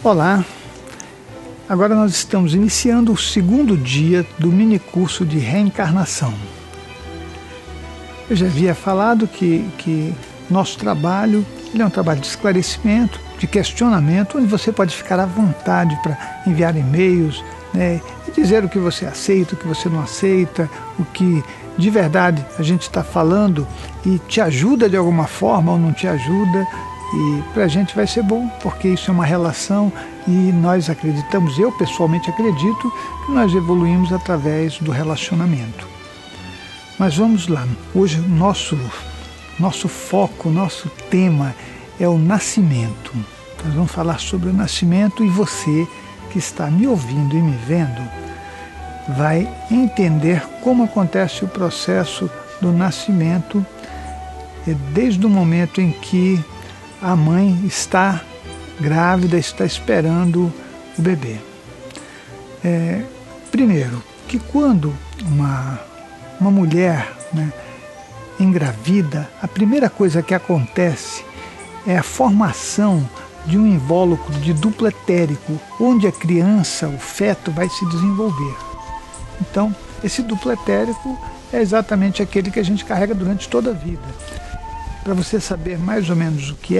Olá, agora nós estamos iniciando o segundo dia do mini curso de reencarnação. Eu já havia falado que nosso trabalho ele é um trabalho de esclarecimento, de questionamento, onde você pode ficar à vontade para enviar e-mails, né, e dizer o que você aceita, o que você não aceita, o que de verdade a gente está falando e te ajuda de alguma forma ou não te ajuda. E para a gente vai ser bom, porque isso é uma relação e nós acreditamos, eu pessoalmente acredito, que nós evoluímos através do relacionamento. Mas vamos lá, hoje nosso foco, nosso tema é o nascimento. Nós vamos falar sobre o nascimento e você que está me ouvindo e me vendo vai entender como acontece o processo do nascimento desde o momento em que a mãe está grávida, está esperando o bebê. Primeiro, que quando uma mulher, né, engravida, a primeira coisa que acontece é a formação de um invólucro de duplo etérico, onde a criança, o feto, vai se desenvolver. Então, esse duplo etérico é exatamente aquele que a gente carrega durante toda a vida. Para você saber mais ou menos o que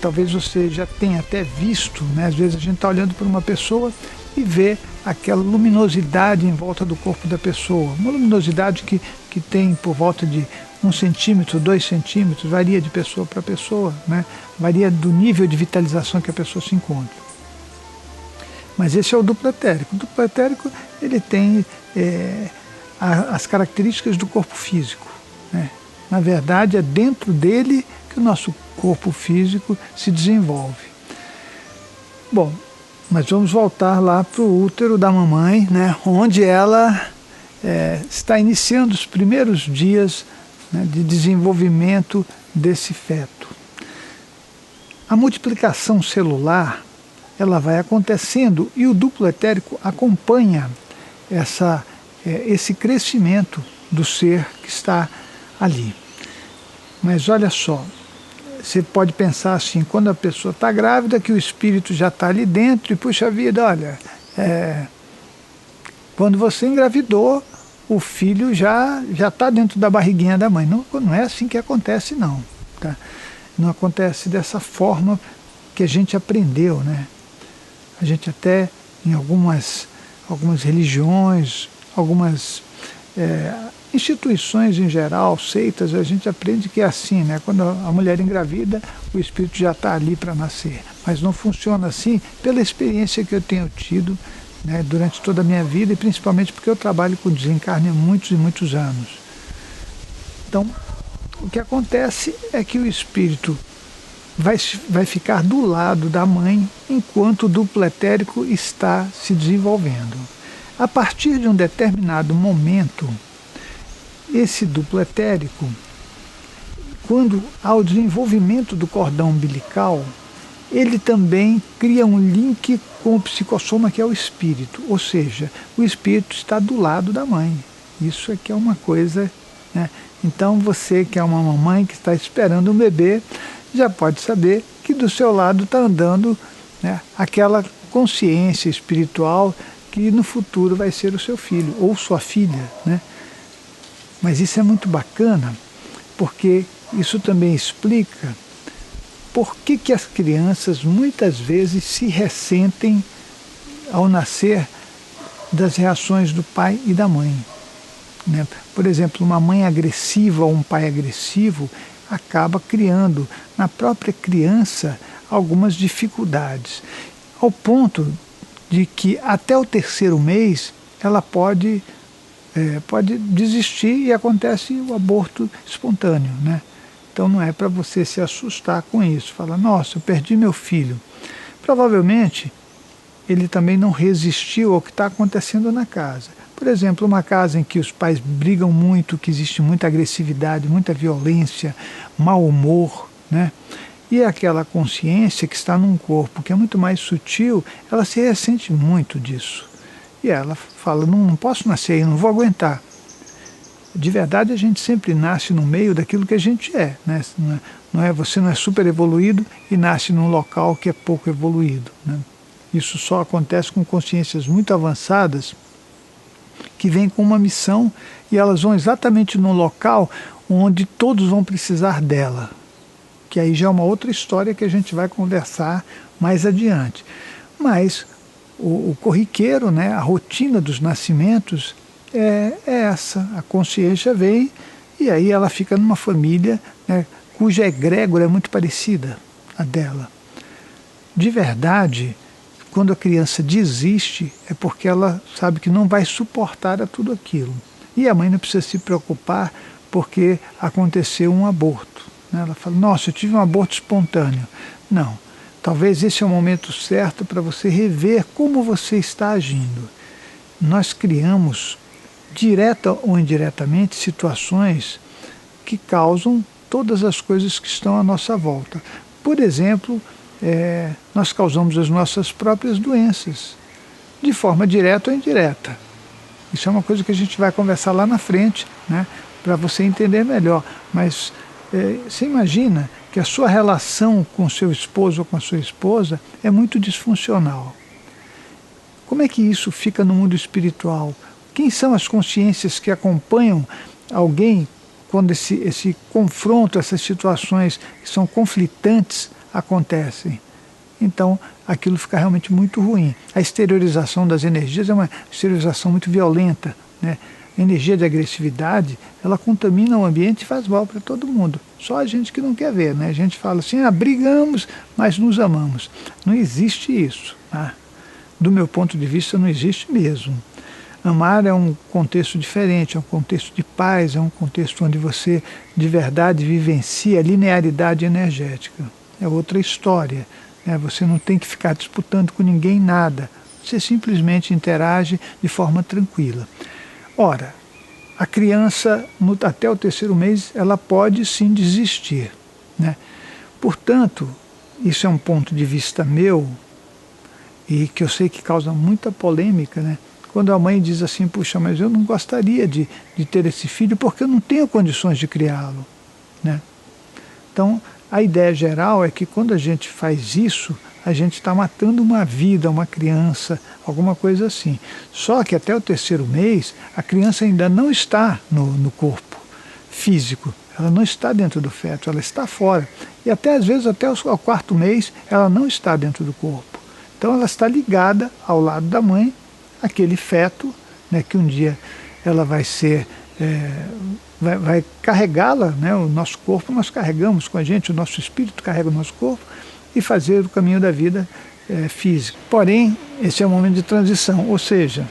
talvez você já tenha até visto, né? Às vezes a gente está olhando para uma pessoa e vê aquela luminosidade em volta do corpo da pessoa, uma luminosidade que tem por volta de 1 centímetro, 2 centímetros, varia de pessoa para pessoa, né? Varia do nível de vitalização que a pessoa se encontra. Mas esse é o duplo etérico. O duplo etérico ele tem as características do corpo físico, né? Na verdade, é dentro dele que o nosso corpo físico se desenvolve. Bom, mas vamos voltar lá para o útero da mamãe, né, onde ela está iniciando os primeiros dias, né, de desenvolvimento desse feto. A multiplicação celular ela vai acontecendo e o duplo etérico acompanha esse crescimento do ser que está ali. Mas olha só, você pode pensar assim, quando a pessoa está grávida, que o espírito já está ali dentro e puxa vida, olha, quando você engravidou, o filho já está dentro da barriguinha da mãe. Não é assim que acontece não, tá? Não acontece dessa forma que a gente aprendeu, né? A gente até em algumas religiões, algumas instituições em geral, seitas, a gente aprende que é assim, né? Quando a mulher engravida, o espírito já está ali para nascer. Mas não funciona assim pela experiência que eu tenho tido, né, durante toda a minha vida e principalmente porque eu trabalho com desencarne há muitos e muitos anos. Então, o que acontece é que o espírito vai ficar do lado da mãe enquanto o duplo etérico está se desenvolvendo. A partir de um determinado momento, esse duplo etérico, quando há o desenvolvimento do cordão umbilical, ele também cria um link com o psicossoma, que é o espírito, ou seja, o espírito está do lado da mãe. Isso é que é uma coisa, né? Então você que é uma mamãe que está esperando um bebê, já pode saber que do seu lado está andando, né, aquela consciência espiritual que no futuro vai ser o seu filho ou sua filha, né? Mas isso é muito bacana, porque isso também explica por que as crianças muitas vezes se ressentem ao nascer das reações do pai e da mãe, né? Por exemplo, uma mãe agressiva ou um pai agressivo acaba criando na própria criança algumas dificuldades, ao ponto de que até o 3º mês ela pode desistir e acontece o aborto espontâneo, né? Então não é para você se assustar com isso, falar, nossa, eu perdi meu filho. Provavelmente ele também não resistiu ao que está acontecendo na casa. Por exemplo, uma casa em que os pais brigam muito, que existe muita agressividade, muita violência, mau humor, né? E aquela consciência que está num corpo que é muito mais sutil, ela se ressente muito disso. E ela fala, não posso nascer aí, não vou aguentar. De verdade, a gente sempre nasce no meio daquilo que a gente é, né? Você não é super evoluído e nasce num local que é pouco evoluído, né? Isso só acontece com consciências muito avançadas que vêm com uma missão e elas vão exatamente no local onde todos vão precisar dela, que aí já é uma outra história que a gente vai conversar mais adiante. Mas o corriqueiro, né, a rotina dos nascimentos é essa. A consciência vem e aí ela fica numa família, né, cuja egrégora é muito parecida à dela. De verdade, quando a criança desiste, é porque ela sabe que não vai suportar a tudo aquilo. E a mãe não precisa se preocupar porque aconteceu um aborto, né? Ela fala, nossa, eu tive um aborto espontâneo. Não, talvez esse é o momento certo para você rever como você está agindo. Nós criamos, direta ou indiretamente, situações que causam todas as coisas que estão à nossa volta. Por exemplo, nós causamos as nossas próprias doenças, de forma direta ou indireta. Isso é uma coisa que a gente vai conversar lá na frente, né, para você entender melhor. Mas você imagina que a sua relação com seu esposo ou com a sua esposa é muito disfuncional. Como é que isso fica no mundo espiritual? Quem são as consciências que acompanham alguém quando esse confronto, essas situações que são conflitantes acontecem? Então, aquilo fica realmente muito ruim. A exteriorização das energias é uma exteriorização muito violenta, né? A energia de agressividade, ela contamina o ambiente e faz mal para todo mundo. Só a gente que não quer ver, né? A gente fala assim, brigamos, mas nos amamos. Não existe isso, tá? Do meu ponto de vista, não existe mesmo. Amar é um contexto diferente, é um contexto de paz, é um contexto onde você de verdade vivencia a linearidade energética. É outra história, né? Você não tem que ficar disputando com ninguém nada. Você simplesmente interage de forma tranquila. Ora, a criança, até o 3º mês, ela pode sim desistir, né? Portanto, isso é um ponto de vista meu, e que eu sei que causa muita polêmica, né? Quando a mãe diz assim, puxa, mas eu não gostaria de ter esse filho porque eu não tenho condições de criá-lo, né? Então, a ideia geral é que quando a gente faz isso, a gente está matando uma vida, uma criança, alguma coisa assim. Só que até o 3º mês, a criança ainda não está no corpo físico, ela não está dentro do feto, ela está fora. E até às vezes, até o 4º mês, ela não está dentro do corpo. Então ela está ligada ao lado da mãe, aquele feto, né, que um dia ela vai ser, vai carregá-la, né, o nosso corpo nós carregamos com a gente, o nosso espírito carrega o nosso corpo, e fazer o caminho da vida física. Porém, esse é um momento de transição, ou seja,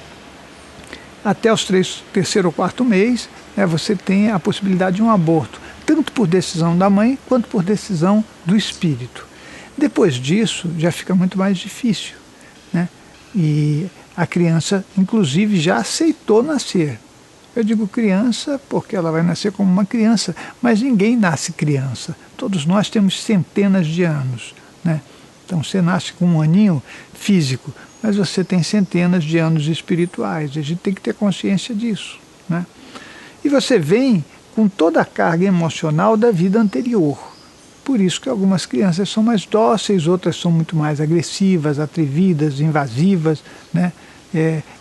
até os 3º ou 4º mês, né, você tem a possibilidade de um aborto, tanto por decisão da mãe, quanto por decisão do espírito. Depois disso, já fica muito mais difícil, né? E a criança, inclusive, já aceitou nascer. Eu digo criança porque ela vai nascer como uma criança, mas ninguém nasce criança. Todos nós temos centenas de anos, né? Então você nasce com um aninho físico, mas você tem centenas de anos espirituais. A gente tem que ter consciência disso, né? E você vem com toda a carga emocional da vida anterior. Por isso que algumas crianças são mais dóceis, outras são muito mais agressivas, atrevidas, invasivas, né?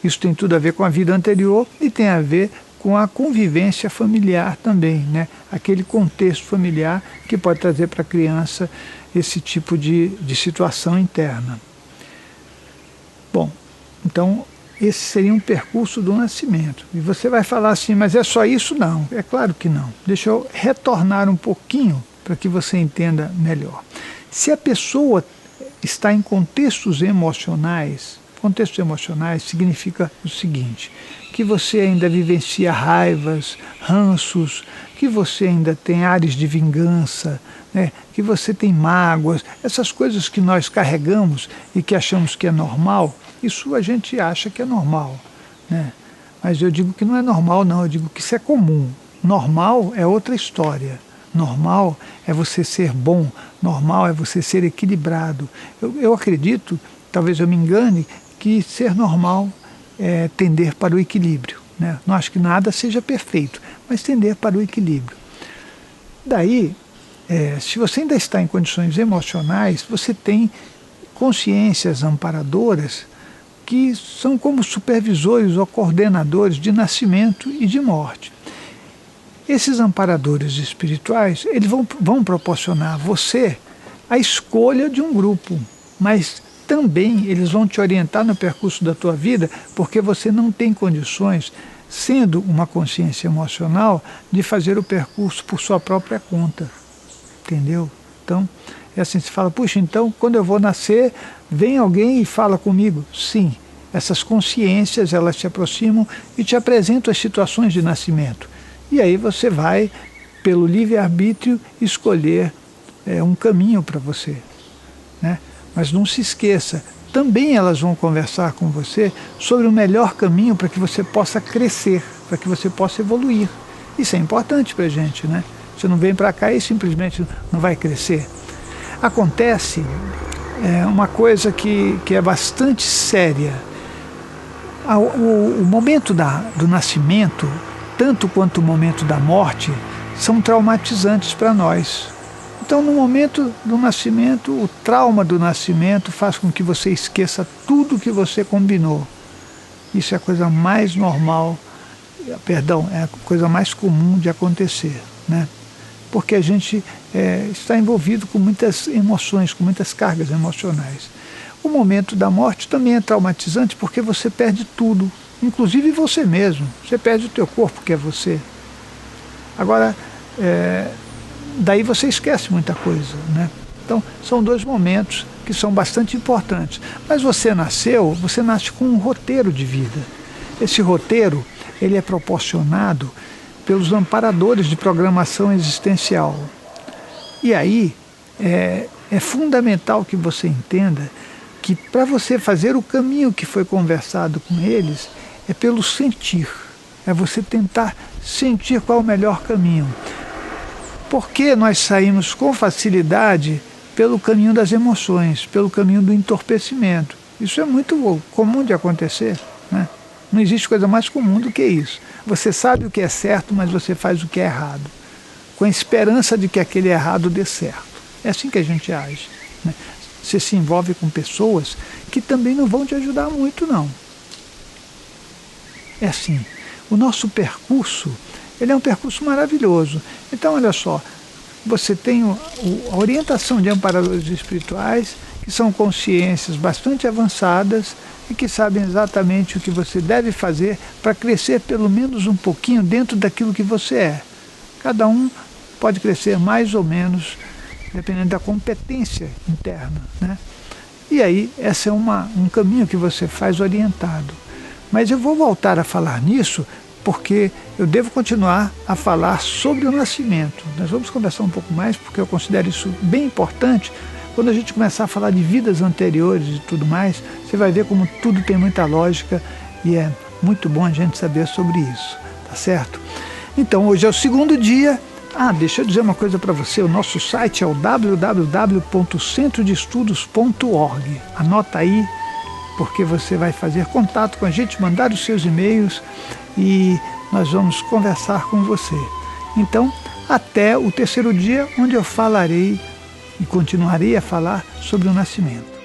Isso tem tudo a ver com a vida anterior e tem a ver com a convivência familiar também, né? Aquele contexto familiar que pode trazer para a criança esse tipo de situação interna. Bom, então esse seria um percurso do nascimento. E você vai falar assim, mas é só isso? Não, é claro que não. Deixa eu retornar um pouquinho para que você entenda melhor. Se a pessoa está em contextos emocionais significa o seguinte, que você ainda vivencia raivas, ranços, que você ainda tem ares de vingança, né, que você tem mágoas, essas coisas que nós carregamos e que achamos que é normal, isso a gente acha que é normal, né? Mas eu digo que não é normal não, eu digo que isso é comum. Normal é outra história. Normal é você ser bom, normal é você ser equilibrado. Eu acredito, talvez eu me engane, que ser normal é tender para o equilíbrio, né? Não acho que nada seja perfeito, mas tender para o equilíbrio. Daí, se você ainda está em condições emocionais, você tem consciências amparadoras que são como supervisores ou coordenadores de nascimento e de morte. Esses amparadores espirituais, eles vão proporcionar a você a escolha de um grupo, mas também eles vão te orientar no percurso da tua vida, porque você não tem condições, sendo uma consciência emocional, de fazer o percurso por sua própria conta. Entendeu? Então, é assim, se fala, puxa, então quando eu vou nascer, vem alguém e fala comigo. Sim, essas consciências, elas te aproximam e te apresentam as situações de nascimento. E aí você vai, pelo livre-arbítrio, escolher um caminho para você, né? Mas não se esqueça, também elas vão conversar com você sobre o melhor caminho para que você possa crescer, para que você possa evoluir. Isso é importante para a gente, né? Você não vem para cá e simplesmente não vai crescer. Acontece uma coisa que é bastante séria. O momento do nascimento, tanto quanto o momento da morte, são traumatizantes para nós. Então, no momento do nascimento, o trauma do nascimento faz com que você esqueça tudo que você combinou. Isso é a coisa mais normal, perdão, é a coisa mais comum de acontecer, né? Porque a gente está envolvido com muitas emoções, com muitas cargas emocionais. O momento da morte também é traumatizante porque você perde tudo, inclusive você mesmo. Você perde o teu corpo, que é você. Agora, daí você esquece muita coisa, né? Então, são dois momentos que são bastante importantes. Mas você nasce com um roteiro de vida. Esse roteiro, ele é proporcionado pelos amparadores de programação existencial. E aí, é fundamental que você entenda que para você fazer o caminho que foi conversado com eles, é pelo sentir. É você tentar sentir qual é o melhor caminho. Porque nós saímos com facilidade pelo caminho das emoções, pelo caminho do entorpecimento. Isso é muito comum de acontecer, né? Não existe coisa mais comum do que isso. Você sabe o que é certo, mas você faz o que é errado, com a esperança de que aquele errado dê certo. É assim que a gente age, né? Você se envolve com pessoas que também não vão te ajudar muito, não. É assim, o nosso percurso, ele é um percurso maravilhoso. Então, olha só, você tem a orientação de amparadores espirituais, que são consciências bastante avançadas e que sabem exatamente o que você deve fazer para crescer pelo menos um pouquinho dentro daquilo que você é. Cada um pode crescer mais ou menos, dependendo da competência interna, né? E aí, esse é um caminho que você faz orientado. Mas eu vou voltar a falar nisso, porque eu devo continuar a falar sobre o nascimento. Nós vamos conversar um pouco mais, porque eu considero isso bem importante. Quando a gente começar a falar de vidas anteriores e tudo mais, você vai ver como tudo tem muita lógica e é muito bom a gente saber sobre isso, tá certo? Então, hoje é o segundo dia. Deixa eu dizer uma coisa para você, o nosso site é o www.centrodeestudos.org. Anota aí, porque você vai fazer contato com a gente, mandar os seus e-mails e nós vamos conversar com você. Então, até o terceiro dia, onde eu falarei e continuarei a falar sobre o nascimento.